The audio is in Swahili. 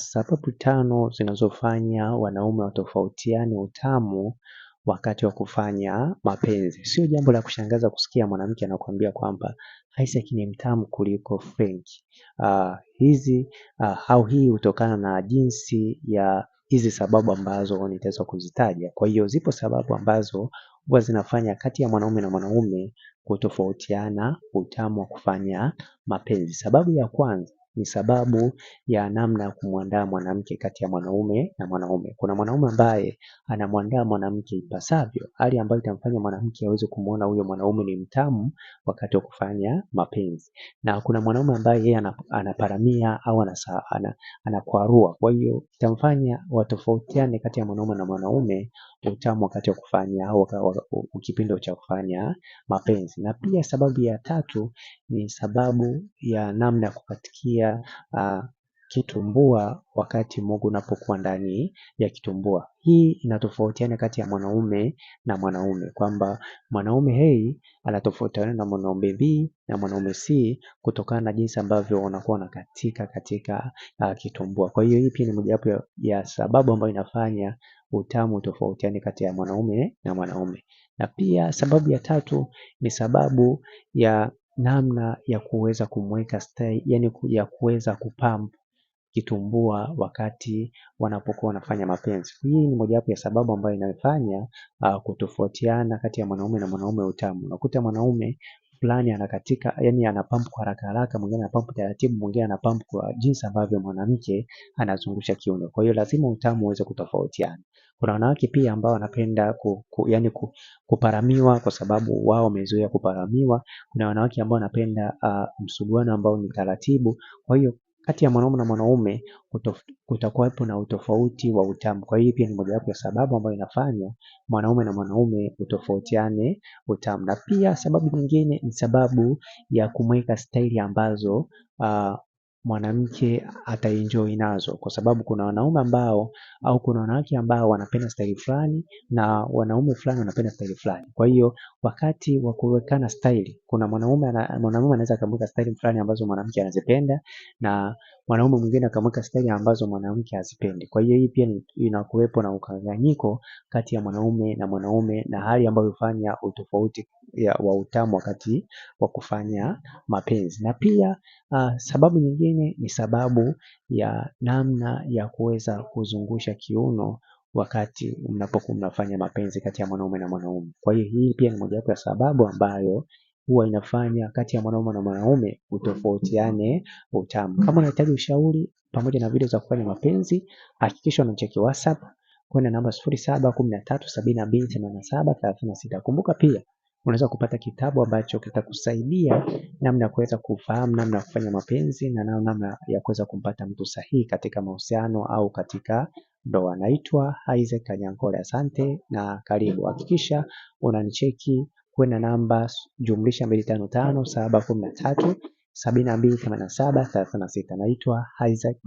sababu 5 zinazofanya wanaume watofautiane utamu wakati wa kufanya mapenzi. Sio jambo la kushangaza kusikia mwanamke anakuambia kwamba Isaac ni mtamu kuliko Frank. Hii hutokana na jinsi ya hizi sababu ambazo nitaweza kuzitaja. Kwa hiyo zipo sababu ambazo huwa zinafanya kati ya mwanaume na mwanaume kutofautiana utamu wa kufanya mapenzi. Sababu ya kwanza ni sababu ya namna ya kumwandaa mwanamke kati ya mwanaume na mwanaume. Kuna mwanaume ambaye anamwandaa mwanamke ipasavyo, hali ambayo itamfanya mwanamke aweze kumuona huyo mwanaume ni mtamu wakati wa kufanya mapenzi. Na kuna mwanaume ambaye yeye anaparamia au anakwarua. Kwa hiyo itamfanya watofautiane kati ya mwanaume na mwanaume utamu wakati wa kufanya au kipindi cha kufanya mapenzi. Na pia sababu ya tatu ni sababu ya namna ya kukatikia kitumbua wakati mogo unapokuwa ndani ya kitumbua. Hii inatofautiana kati ya mwanaume na mwanaume, kwamba mwanaume A anatofautiana na mwanaume B na mwanaume C kutokana na jinsi ambavyo wanakuwa wanakatika katika kitumbua. Kwa hiyo hii pia ni mojawapo ya sababu ambayo inafanya utamu utofautiane kati ya mwanaume na mwanaume. Na pia sababu ya tatu ni sababu ya namna ya kuweza kumweka style, yani ya kuweza kupamp kitumbua wakati wanapokuwa wanafanya mapenzi. Hii ni mojawapo ya sababu ambayo inafanya kutofautiana kati ya mwanaume na mwanaume utamu. Unakuta mwanaume fulani anakatika, yani anapampu kwa haraka haraka, mwingine anapampu taratibu, mwingine anapampu kwa jinsi ambavyo mwanamke anazungusha kiuno. Kwa hiyo lazima utamu uweze kutofautiana. Kuna wanawake pia ambao wanapenda kuparamiwa kwa sababu wao wamezoea kuparamiwa. Kuna wanawake ambao wanapenda msuguano ambao ni taratibu. Kwa hiyo kati ya mwanaume na mwanaume kutakuwepo na utofauti wa utamu. Kwa hiyo pia ni mojawapo ya sababu ambayo inafanya mwanaume na mwanaume utofautiane utamu. Na pia sababu nyingine ni sababu ya kumweka staili ambazo mwanamke ataenjoy nazo, kwa sababu kuna wanaume ambao au kuna wanawake ambao wanapenda staili fulani na wanaume fulani wanapenda staili fulani. Kwa hiyo wakati wa kuwekana staili, kuna mwanamume anaweza akamweka staili fulani ambazo mwanamke anazipenda na mwanaume mwingine akamweka staili ambazo mwanamke hazipendi. Kwa hiyo hii pia inakuwepo na ukanganyiko kati ya mwanaume na mwanaume, na hali ambayo hufanya utofauti wa utamu wakati wa kufanya mapenzi. Na pia sababu nyingine ni sababu ya namna ya kuweza kuzungusha kiuno wakati mnapokuwa mnafanya mapenzi kati ya mwanaume na mwanaume. Kwa hiyo hii pia ni mojawapo ya sababu ambayo huwa inafanya kati ya mwanaume na mwanaume utofautiane utamu. Kama unahitaji ushauri pamoja na video za kufanya mapenzi, hakikisha unacheki WhatsApp kwenda namba 0713728736. Kumbuka pia unaweza kupata kitabu ambacho kitakusaidia namna ya kuweza kufahamu namna ya kufanya mapenzi na namna ya kuweza kumpata mtu sahihi katika mahusiano au katika ndoa. Naitwa Isaac Kanyankole, asante na karibu. Hakikisha unanicheki kwenda namba +255713713728736. Naitwa Isaac.